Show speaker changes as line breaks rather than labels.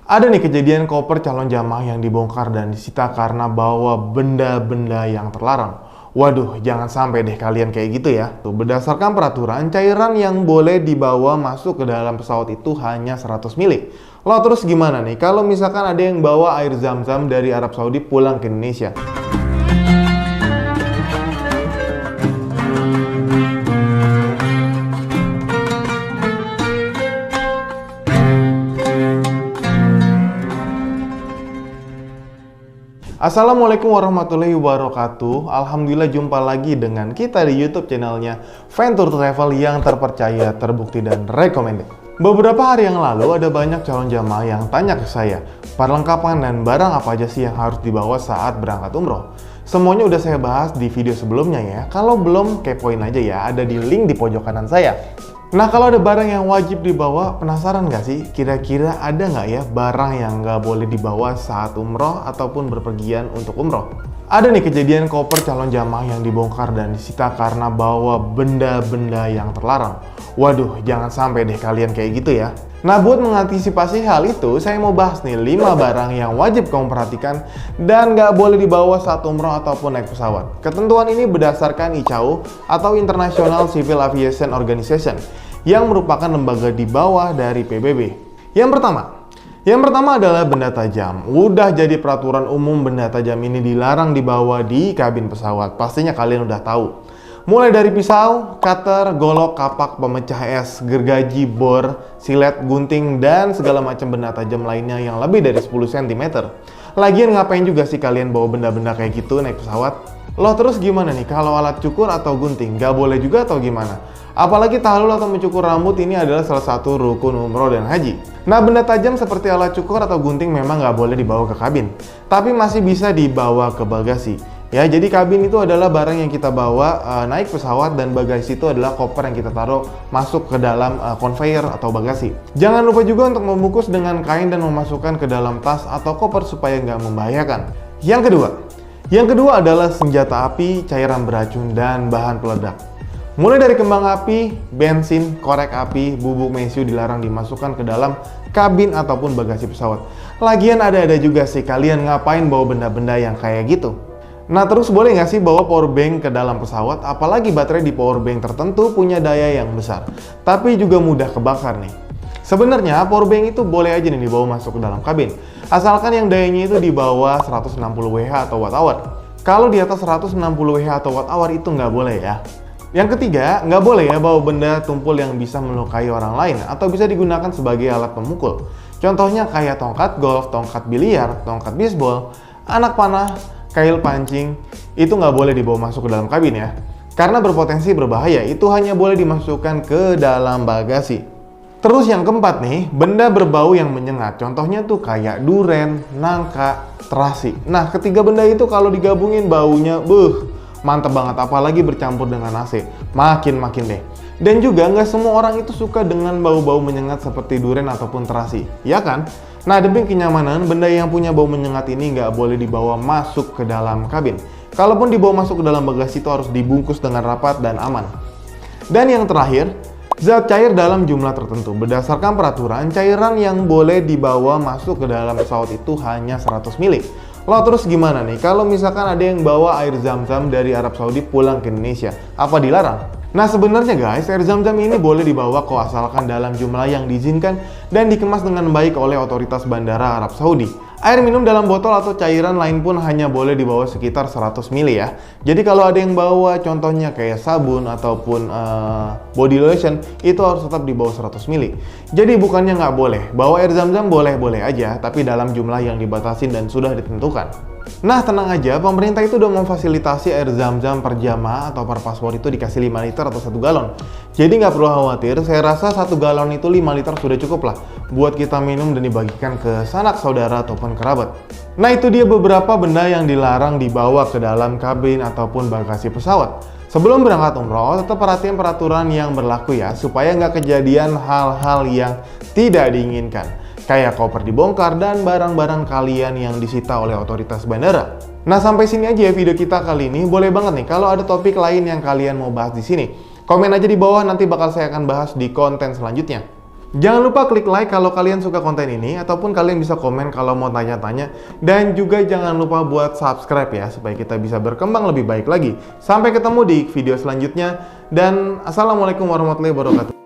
Ada nih kejadian koper calon jamaah yang dibongkar dan disita karena bawa benda-benda yang terlarang. Waduh, jangan sampai deh kalian kayak gitu ya. Tuh, berdasarkan peraturan, cairan yang boleh dibawa masuk ke dalam pesawat itu hanya 100 mili. Lo terus gimana nih kalau misalkan ada yang bawa air zam-zam dari Arab Saudi pulang ke Indonesia? Assalamualaikum warahmatullahi wabarakatuh. Alhamdulillah jumpa lagi dengan kita di YouTube channelnya Venture Travel yang terpercaya, terbukti, dan recommended. Beberapa hari yang lalu ada banyak calon jamaah yang tanya ke saya, perlengkapan dan barang apa aja sih yang harus dibawa saat berangkat umroh. Semuanya udah saya bahas di video sebelumnya ya. Kalau belum, kepoin aja ya, ada di link di pojok kanan saya. Nah, kalau ada barang yang wajib dibawa, penasaran nggak sih? Kira-kira ada nggak ya barang yang nggak boleh dibawa saat umroh ataupun berpergian untuk umroh? Ada nih kejadian koper calon jamaah yang dibongkar dan disita karena bawa benda-benda yang terlarang. Waduh, jangan sampai deh kalian kayak gitu ya. Nah, buat mengantisipasi hal itu, saya mau bahas nih 5 barang yang wajib kamu perhatikan dan nggak boleh dibawa saat umroh ataupun naik pesawat. Ketentuan ini berdasarkan ICAO atau International Civil Aviation Organization yang merupakan lembaga di bawah dari PBB. Yang pertama adalah benda tajam. Udah jadi peraturan umum benda tajam ini dilarang dibawa di kabin pesawat. Pastinya kalian udah tahu. Mulai dari pisau, cutter, golok, kapak, pemecah es, gergaji, bor, silet, gunting, dan segala macam benda tajam lainnya yang lebih dari 10 cm. Lagian ngapain juga sih kalian bawa benda-benda kayak gitu naik pesawat? Loh terus gimana nih kalau alat cukur atau gunting? Gak boleh juga atau gimana? Apalagi tahlul atau mencukur rambut ini adalah salah satu rukun umroh dan haji. Nah, benda tajam seperti alat cukur atau gunting memang nggak boleh dibawa ke kabin, tapi masih bisa dibawa ke bagasi. Ya, jadi kabin itu adalah barang yang kita bawa naik pesawat dan bagasi itu adalah koper yang kita taruh masuk ke dalam conveyor atau bagasi. Jangan lupa juga untuk membungkus dengan kain dan memasukkan ke dalam tas atau koper supaya nggak membahayakan. Yang kedua adalah senjata api, cairan beracun, dan bahan peledak. Mulai dari kembang api, bensin, korek api, bubuk mesiu dilarang dimasukkan ke dalam kabin ataupun bagasi pesawat. Lagian ada-ada juga sih kalian ngapain bawa benda-benda yang kayak gitu. Nah, terus boleh nggak sih bawa power bank ke dalam pesawat? Apalagi baterai di power bank tertentu punya daya yang besar, tapi juga mudah kebakar nih. Sebenarnya power bank itu boleh aja nih dibawa masuk ke dalam kabin, asalkan yang dayanya itu di bawah 160 Wh atau watt hour. Kalau di atas 160 Wh atau watt hour itu nggak boleh ya. Yang ketiga, nggak boleh ya bawa benda tumpul yang bisa melukai orang lain atau bisa digunakan sebagai alat pemukul. Contohnya kayak tongkat golf, tongkat biliar, tongkat bisbol, anak panah, kail pancing, itu nggak boleh dibawa masuk ke dalam kabin ya. Karena berpotensi berbahaya, itu hanya boleh dimasukkan ke dalam bagasi. Terus yang keempat nih, benda berbau yang menyengat. Contohnya tuh kayak duren, nangka, terasi. Nah, ketiga benda itu kalau digabungin baunya, mantep banget, apalagi bercampur dengan AC. Makin deh. Dan juga nggak semua orang itu suka dengan bau-bau menyengat seperti duren ataupun terasi, ya kan? Nah, demi kenyamanan, benda yang punya bau menyengat ini nggak boleh dibawa masuk ke dalam kabin. Kalaupun dibawa masuk ke dalam bagasi itu harus dibungkus dengan rapat dan aman. Dan yang terakhir, zat cair dalam jumlah tertentu. Berdasarkan peraturan, cairan yang boleh dibawa masuk ke dalam pesawat itu hanya 100 mili. Lo terus gimana nih kalau misalkan ada yang bawa air zam-zam dari Arab Saudi pulang ke Indonesia? Apa dilarang? Nah, sebenarnya guys, air zam-zam ini boleh dibawa kok asalkan dalam jumlah yang diizinkan dan dikemas dengan baik oleh otoritas bandara Arab Saudi. Air minum dalam botol atau cairan lain pun hanya boleh dibawa sekitar 100 mili ya. Jadi kalau ada yang bawa contohnya kayak sabun ataupun body lotion, itu harus tetap dibawa 100 mili. Jadi bukannya nggak boleh, bawa air zam-zam boleh-boleh aja, tapi dalam jumlah yang dibatasin dan sudah ditentukan. Nah, tenang aja, pemerintah itu udah memfasilitasi air zam-zam per jamaah atau per paspor itu dikasih 5 liter atau 1 galon. Jadi nggak perlu khawatir, saya rasa 1 galon itu 5 liter sudah cukup lah buat kita minum dan dibagikan ke sanak saudara ataupun kerabat. Nah, itu dia beberapa benda yang dilarang dibawa ke dalam kabin ataupun bagasi pesawat. Sebelum berangkat umroh, tetap perhatiin peraturan yang berlaku ya, supaya nggak kejadian hal-hal yang tidak diinginkan. Kayak koper dibongkar dan barang-barang kalian yang disita oleh otoritas bandara. Nah, sampai sini aja ya video kita kali ini. Boleh banget nih kalau ada topik lain yang kalian mau bahas di sini. Komen aja di bawah, nanti bakal saya akan bahas di konten selanjutnya. Jangan lupa klik like kalau kalian suka konten ini, ataupun kalian bisa komen kalau mau tanya-tanya. Dan juga jangan lupa buat subscribe ya, supaya kita bisa berkembang lebih baik lagi. Sampai ketemu di video selanjutnya, dan Assalamualaikum warahmatullahi wabarakatuh.